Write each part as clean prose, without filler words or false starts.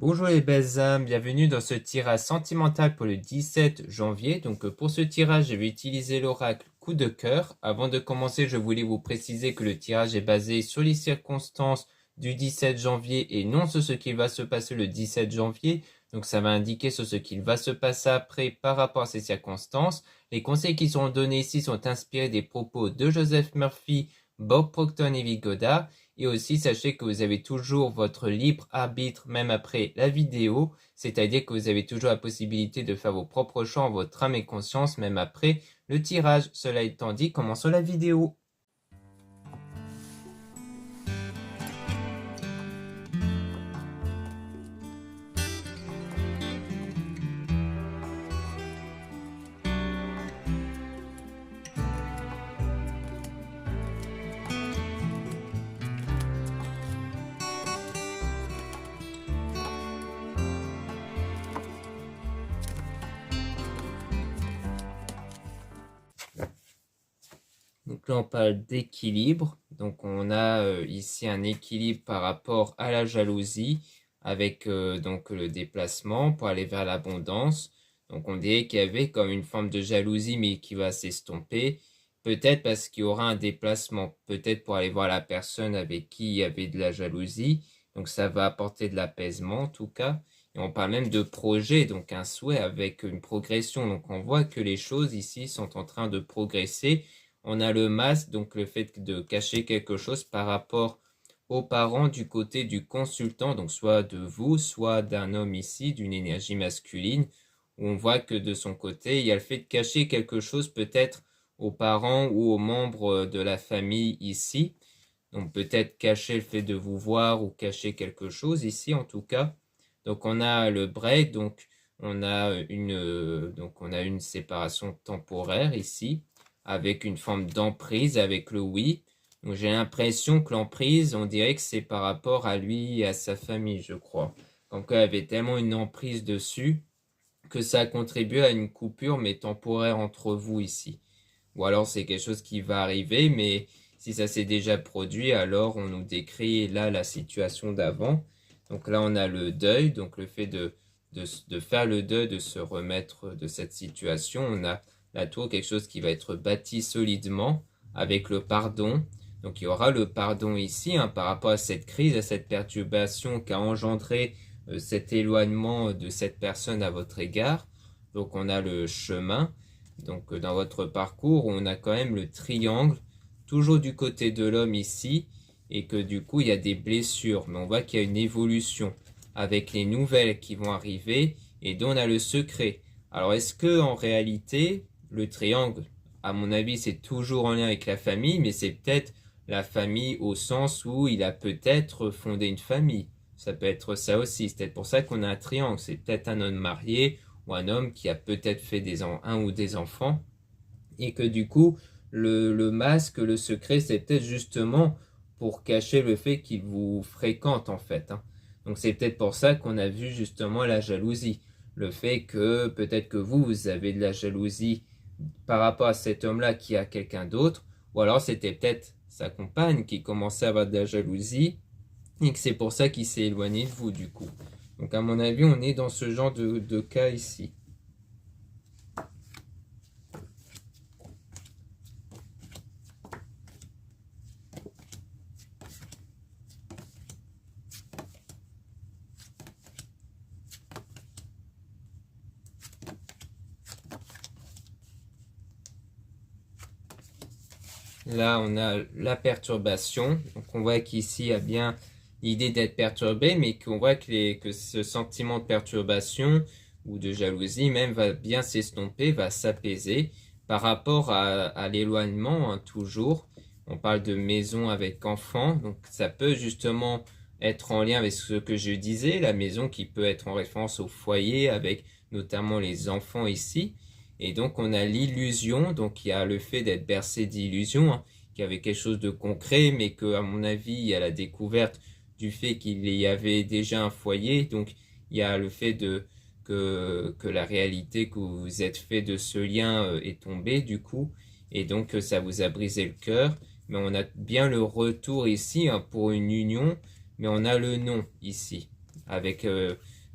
Bonjour les belles âmes, bienvenue dans ce tirage sentimental pour le 17 janvier. Donc pour ce tirage, je vais utiliser l'oracle coup de cœur. Avant de commencer, je voulais vous préciser que le tirage est basé sur les circonstances du 17 janvier et non sur ce qui va se passer le 17 janvier. Donc ça va indiquer sur ce qu'il va se passer après par rapport à ces circonstances. Les conseils qui sont donnés ici sont inspirés des propos de Joseph Murphy, Bob Proctor et Neville Goddard. Et aussi, sachez que vous avez toujours votre libre arbitre même après la vidéo, c'est-à-dire que vous avez toujours la possibilité de faire vos propres choix en votre âme et conscience même après le tirage. Cela étant dit, commençons la vidéo. Donc là, on parle d'équilibre. Donc on a ici un équilibre par rapport à la jalousie avec donc le déplacement pour aller vers l'abondance. Donc on dirait qu'il y avait comme une forme de jalousie mais qui va s'estomper. Peut-être parce qu'il y aura un déplacement. Peut-être pour aller voir la personne avec qui il y avait de la jalousie. Donc ça va apporter de l'apaisement en tout cas. Et on parle même de projet, donc un souhait avec une progression. Donc on voit que les choses ici sont en train de progresser. On a le masque, donc le fait de cacher quelque chose par rapport aux parents du côté du consultant, donc soit de vous, soit d'un homme ici, d'une énergie masculine, où on voit que de son côté, il y a le fait de cacher quelque chose peut-être aux parents ou aux membres de la famille ici. Donc peut-être cacher le fait de vous voir ou cacher quelque chose ici en tout cas. Donc on a le break, donc on a une séparation temporaire ici avec une forme d'emprise avec le oui. Donc j'ai l'impression que l'emprise, on dirait que c'est par rapport à lui et à sa famille, je crois. Comme quoi il avait tellement une emprise dessus que ça a contribué à une coupure mais temporaire entre vous ici. Ou alors c'est quelque chose qui va arriver, mais si ça s'est déjà produit, alors on nous décrit là la situation d'avant. Donc là on a le deuil, donc le fait de faire le deuil, de se remettre de cette situation. On a la tour, quelque chose qui va être bâti solidement avec le pardon. Donc il y aura le pardon ici par rapport à cette crise, à cette perturbation qu'a engendré cet éloignement de cette personne à votre égard. Donc on a le chemin. Donc dans votre parcours, on a quand même le triangle, toujours du côté de l'homme ici, et que du coup il y a des blessures, mais on voit qu'il y a une évolution avec les nouvelles qui vont arriver, et dont on a le secret. Alors est-ce que en réalité, le triangle, à mon avis, c'est toujours en lien avec la famille, mais c'est peut-être la famille au sens où il a peut-être fondé une famille. Ça peut être ça aussi, c'est peut-être pour ça qu'on a un triangle, c'est peut-être un homme marié, ou un homme qui a peut-être fait un ou des enfants, et que du coup, le masque, le secret, c'est peut-être justement pour cacher le fait qu'il vous fréquente en fait. Donc c'est peut-être pour ça qu'on a vu justement la jalousie. Le fait que peut-être que vous avez de la jalousie par rapport à cet homme-là qui a quelqu'un d'autre, ou alors c'était peut-être sa compagne qui commençait à avoir de la jalousie, et que c'est pour ça qu'il s'est éloigné de vous du coup. Donc à mon avis, on est dans ce genre de cas ici. Là, on a la perturbation. Donc on voit qu'ici, il y a bien l'idée d'être perturbé, mais qu'on voit que ce sentiment de perturbation ou de jalousie même va bien s'estomper, va s'apaiser par rapport à l'éloignement, toujours. On parle de maison avec enfant, donc ça peut justement être en lien avec ce que je disais, la maison qui peut être en référence au foyer avec notamment les enfants ici. Et donc on a l'illusion, donc il y a le fait d'être bercé d'illusions, qu'il y avait quelque chose de concret, mais que à mon avis il y a la découverte du fait qu'il y avait déjà un foyer, donc il y a le fait que la réalité que vous vous êtes fait de ce lien est tombée du coup, et donc ça vous a brisé le cœur, mais on a bien le retour ici pour une union, mais on a le non ici, avec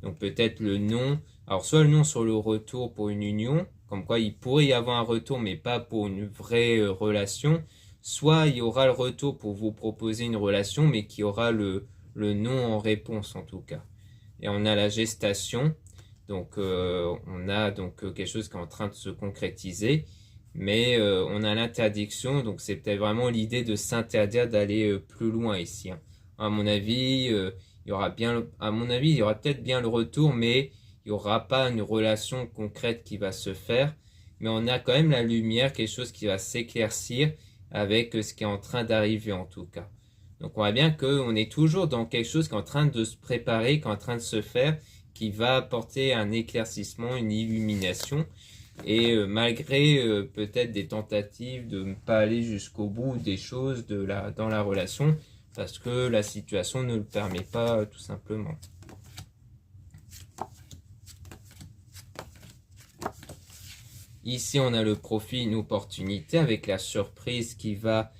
Donc peut-être le non, alors soit le non sur le retour pour une union, comme quoi il pourrait y avoir un retour mais pas pour une vraie relation, soit il y aura le retour pour vous proposer une relation mais qui aura le non en réponse en tout cas. Et on a la gestation, donc on a donc quelque chose qui est en train de se concrétiser, mais on a l'interdiction, donc c'est peut-être vraiment l'idée de s'interdire d'aller plus loin ici, hein. À mon avis, il y aura bien, à mon avis, il y aura peut-être bien le retour, mais il n'y aura pas une relation concrète qui va se faire. Mais on a quand même la lumière, quelque chose qui va s'éclaircir avec ce qui est en train d'arriver en tout cas. Donc on voit bien qu'on est toujours dans quelque chose qui est en train de se préparer, qui est en train de se faire, qui va apporter un éclaircissement, une illumination. Et malgré peut-être des tentatives de ne pas aller jusqu'au bout des choses dans la relation, parce que la situation ne le permet pas tout simplement. Ici, on a le profit, une opportunité avec la surprise qui va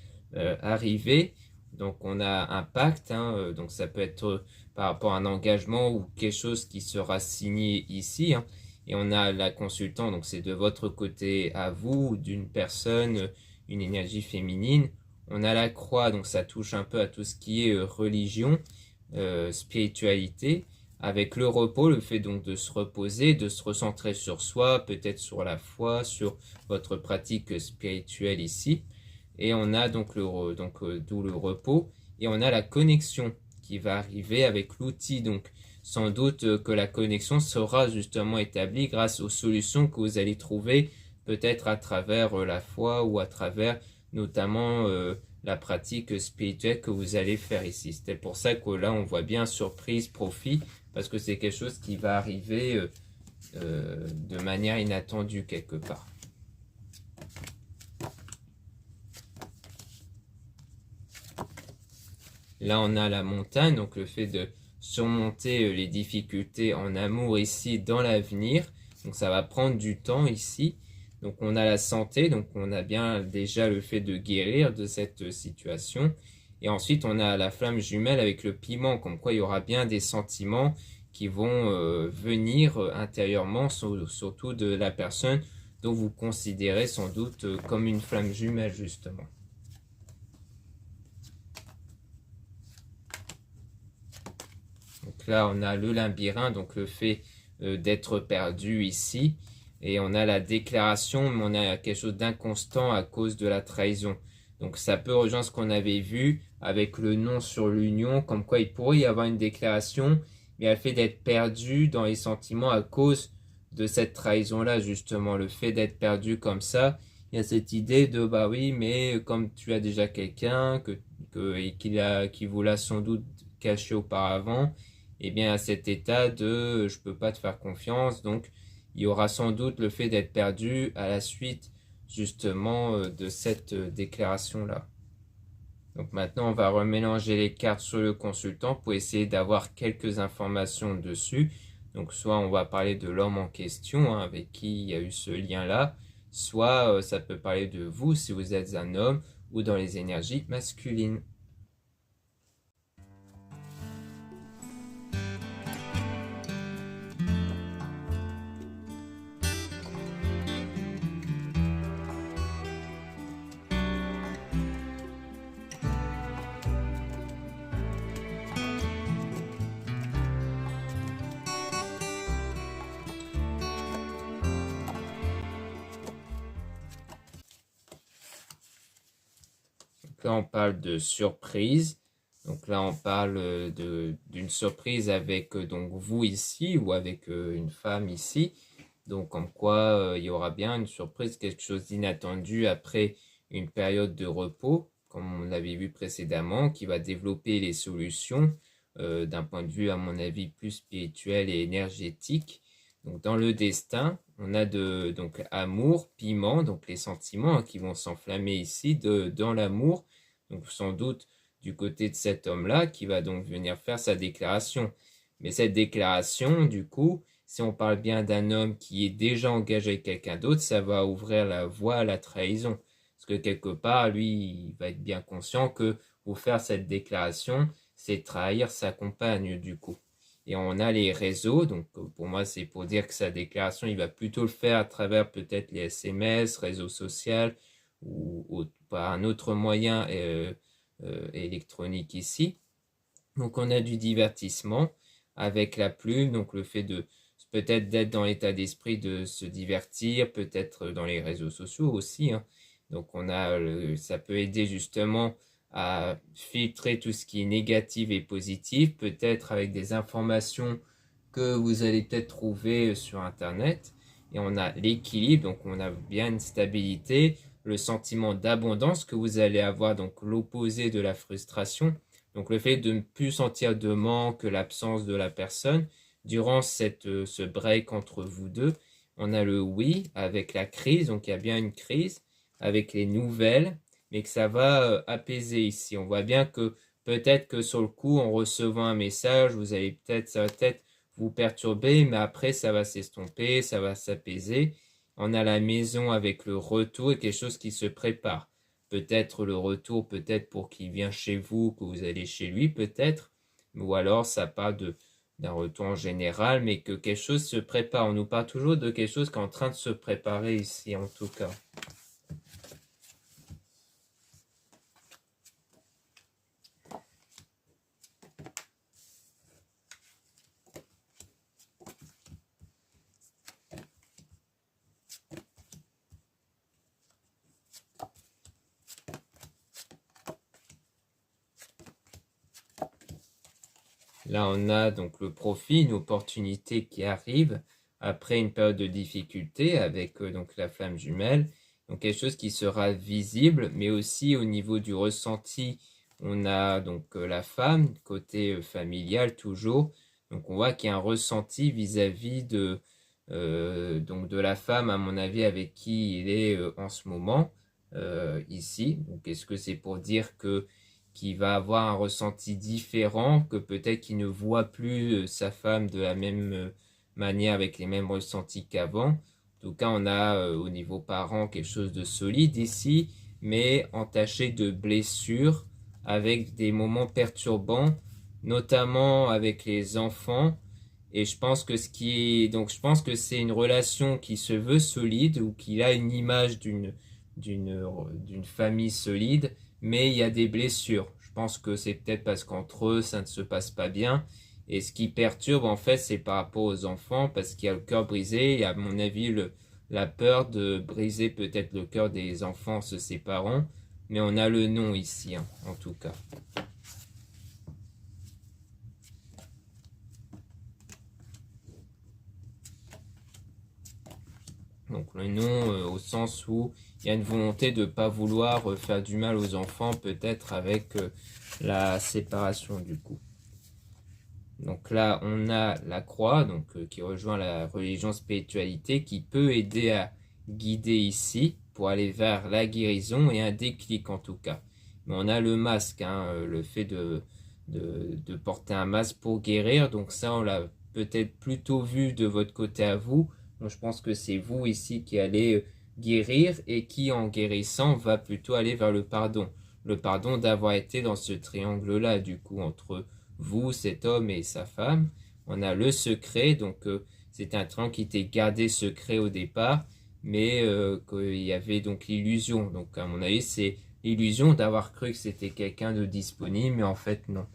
arriver. Donc, on a un pacte, hein, donc ça peut être par rapport à un engagement ou quelque chose qui sera signé ici, hein. Et on a la consultante, donc c'est de votre côté à vous, d'une personne, une énergie féminine. On a la croix, donc ça touche un peu à tout ce qui est religion, spiritualité. Avec le repos, le fait donc de se reposer, de se recentrer sur soi, peut-être sur la foi, sur votre pratique spirituelle ici. Et on a donc d'où le repos. Et on a la connexion qui va arriver avec l'outil. Donc sans doute que la connexion sera justement établie grâce aux solutions que vous allez trouver, peut-être à travers la foi ou à travers notamment la pratique spirituelle que vous allez faire ici. C'est pour ça que là on voit bien surprise, profit, parce que c'est quelque chose qui va arriver de manière inattendue quelque part. Là, on a la montagne, donc le fait de surmonter les difficultés en amour ici dans l'avenir. Donc ça va prendre du temps ici. Donc on a la santé, donc on a bien déjà le fait de guérir de cette situation. Et ensuite, on a la flamme jumelle avec le piment, comme quoi il y aura bien des sentiments qui vont venir intérieurement, surtout de la personne dont vous considérez sans doute comme une flamme jumelle, justement. Donc là, on a le labyrinthe, donc le fait d'être perdu ici. Et on a la déclaration, mais on a quelque chose d'inconstant à cause de la trahison. Donc ça peut rejoindre ce qu'on avait vu avec le non sur l'union, comme quoi il pourrait y avoir une déclaration, mais le fait d'être perdu dans les sentiments à cause de cette trahison-là, justement. Le fait d'être perdu comme ça, il y a cette idée de, bah oui, mais comme tu as déjà quelqu'un et qu'il vous l'a sans doute caché auparavant, eh bien à cet état de je peux pas te faire confiance, donc il y aura sans doute le fait d'être perdu à la suite justement de cette déclaration-là. Donc maintenant, on va remélanger les cartes sur le consultant pour essayer d'avoir quelques informations dessus. Donc soit on va parler de l'homme en question, hein, avec qui il y a eu ce lien-là, soit ça peut parler de vous si vous êtes un homme ou dans les énergies masculines. Là, on parle de surprise. Donc là, on parle d'une surprise avec donc vous ici ou avec une femme ici. Donc comme quoi il y aura bien une surprise, quelque chose d'inattendu après une période de repos, comme on l'avait vu précédemment, qui va développer les solutions d'un point de vue, à mon avis, plus spirituel et énergétique. Donc dans le destin, on a donc amour, piment, donc les sentiments qui vont s'enflammer ici dans l'amour. Donc sans doute du côté de cet homme-là qui va donc venir faire sa déclaration. Mais cette déclaration, du coup, si on parle bien d'un homme qui est déjà engagé avec quelqu'un d'autre, ça va ouvrir la voie à la trahison. Parce que quelque part, lui, il va être bien conscient que pour faire cette déclaration, c'est trahir sa compagne, du coup. Et on a les réseaux, donc pour moi c'est pour dire que sa déclaration, il va plutôt le faire à travers peut-être les SMS, réseaux sociaux ou par un autre moyen électronique ici. Donc on a du divertissement avec la plume, donc le fait de peut-être d'être dans l'état d'esprit de se divertir, peut-être dans les réseaux sociaux aussi, hein. Donc ça peut aider justement à filtrer tout ce qui est négatif et positif, peut-être avec des informations que vous allez peut-être trouver sur Internet. Et on a l'équilibre, donc on a bien une stabilité, le sentiment d'abondance que vous allez avoir, donc l'opposé de la frustration. Donc le fait de ne plus sentir de manque, l'absence de la personne, durant ce break entre vous deux, on a le oui avec la crise, donc il y a bien une crise, avec les nouvelles, mais que ça va apaiser ici. On voit bien que peut-être que sur le coup, en recevant un message, ça va peut-être vous perturber, mais après ça va s'estomper, ça va s'apaiser. On a la maison avec le retour et quelque chose qui se prépare. Peut-être le retour, peut-être pour qu'il vienne chez vous, que vous allez chez lui, peut-être. Ou alors ça part d'un retour en général, mais que quelque chose se prépare. On nous parle toujours de quelque chose qui est en train de se préparer ici, en tout cas. Là, on a donc le profit, une opportunité qui arrive après une période de difficulté avec donc la flamme jumelle. Donc quelque chose qui sera visible, mais aussi au niveau du ressenti, on a donc la femme, côté familial toujours. Donc on voit qu'il y a un ressenti vis-à-vis donc de la femme, à mon avis, avec qui il est en ce moment, ici. Donc est-ce que c'est pour dire que qui va avoir un ressenti différent, que peut-être qu'il ne voit plus sa femme de la même manière avec les mêmes ressentis qu'avant. En tout cas, on a au niveau parent quelque chose de solide ici, mais entaché de blessures avec des moments perturbants, notamment avec les enfants. Et je pense que donc je pense que c'est une relation qui se veut solide ou qu'il a une image d'une famille solide, mais il y a des blessures. Je pense que c'est peut-être parce qu'entre eux, ça ne se passe pas bien. Et ce qui perturbe, en fait, c'est par rapport aux enfants, parce qu'il y a le cœur brisé, et à mon avis, la peur de briser peut-être le cœur des enfants en se séparant. Mais on a le nom ici, hein, en tout cas. Donc le nom au sens où il y a une volonté de ne pas vouloir faire du mal aux enfants, peut-être avec la séparation du coup. Donc là, on a la croix, donc qui rejoint la religion spiritualité, qui peut aider à guider ici pour aller vers la guérison et un déclic en tout cas. Mais on a le masque, hein, le fait de porter un masque pour guérir. Donc ça, on l'a peut-être plutôt vu de votre côté à vous. Donc je pense que c'est vous ici qui allez guérir et qui, en guérissant, va plutôt aller vers le pardon. Le pardon d'avoir été dans ce triangle-là, du coup, entre vous, cet homme et sa femme. On a le secret, donc c'est un triangle qui était gardé secret au départ, mais qu'il y avait donc l'illusion. Donc à mon avis, c'est l'illusion d'avoir cru que c'était quelqu'un de disponible, mais en fait non.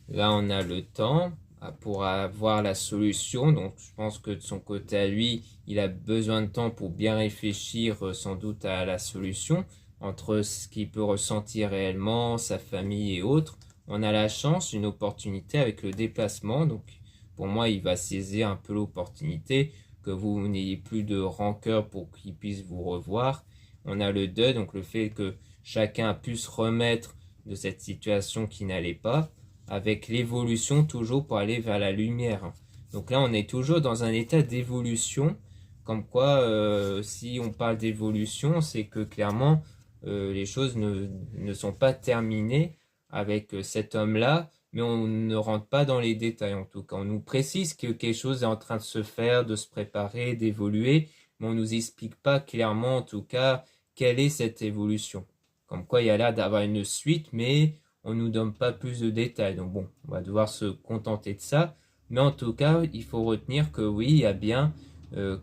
Là, on a le temps pour avoir la solution. Donc, je pense que de son côté à lui, il a besoin de temps pour bien réfléchir sans doute à la solution entre ce qu'il peut ressentir réellement, sa famille et autres. On a la chance, une opportunité avec le déplacement. Donc, pour moi, il va saisir un peu l'opportunité que vous n'ayez plus de rancœur pour qu'il puisse vous revoir. On a le deuil, donc le fait que chacun a pu se remettre de cette situation qui n'allait pas, avec l'évolution toujours pour aller vers la lumière. Donc là, on est toujours dans un état d'évolution, comme quoi, si on parle d'évolution, c'est que clairement, les choses ne sont pas terminées avec cet homme-là, mais on ne rentre pas dans les détails en tout cas. On nous précise que quelque chose est en train de se faire, de se préparer, d'évoluer, mais on ne nous explique pas clairement en tout cas quelle est cette évolution. Comme quoi il y a l'air d'avoir une suite, mais on ne nous donne pas plus de détails. Donc bon, on va devoir se contenter de ça. Mais en tout cas, il faut retenir que oui, il y a bien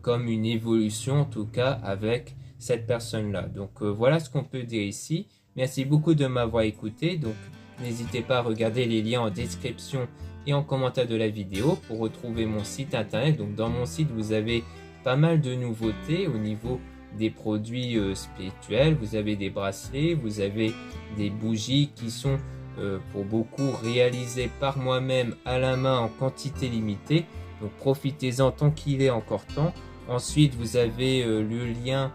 comme une évolution en tout cas avec cette personne-là. Donc voilà ce qu'on peut dire ici. Merci beaucoup de m'avoir écouté. Donc n'hésitez pas à regarder les liens en description et en commentaire de la vidéo pour retrouver mon site internet. Donc dans mon site, vous avez pas mal de nouveautés au niveau des produits spirituels. Vous avez des bracelets, vous avez des bougies qui sont pour beaucoup réalisées par moi-même à la main en quantité limitée. Donc profitez-en tant qu'il est encore temps. Ensuite, vous avez le lien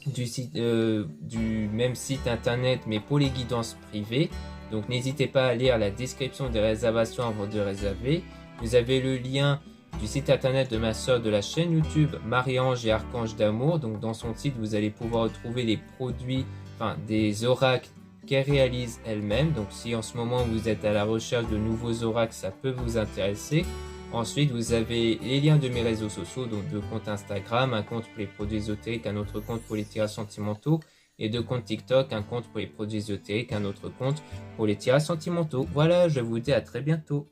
du même site internet, mais pour les guidances privées. Donc n'hésitez pas à lire la description des réservations avant de réserver. Vous avez le lien du site internet de ma soeur de la chaîne YouTube Marie-Ange et Archange d'amour. Donc dans son site, vous allez pouvoir retrouver les produits, enfin des oracles qu'elle réalise elle-même. Donc si en ce moment vous êtes à la recherche de nouveaux oracles, ça peut vous intéresser. Ensuite, vous avez les liens de mes réseaux sociaux, donc deux comptes Instagram, un compte pour les produits ésotériques, un autre compte pour les tirages sentimentaux, et deux comptes TikTok, un compte pour les produits ésotériques, un autre compte pour les tirages sentimentaux. Voilà, je vous dis à très bientôt.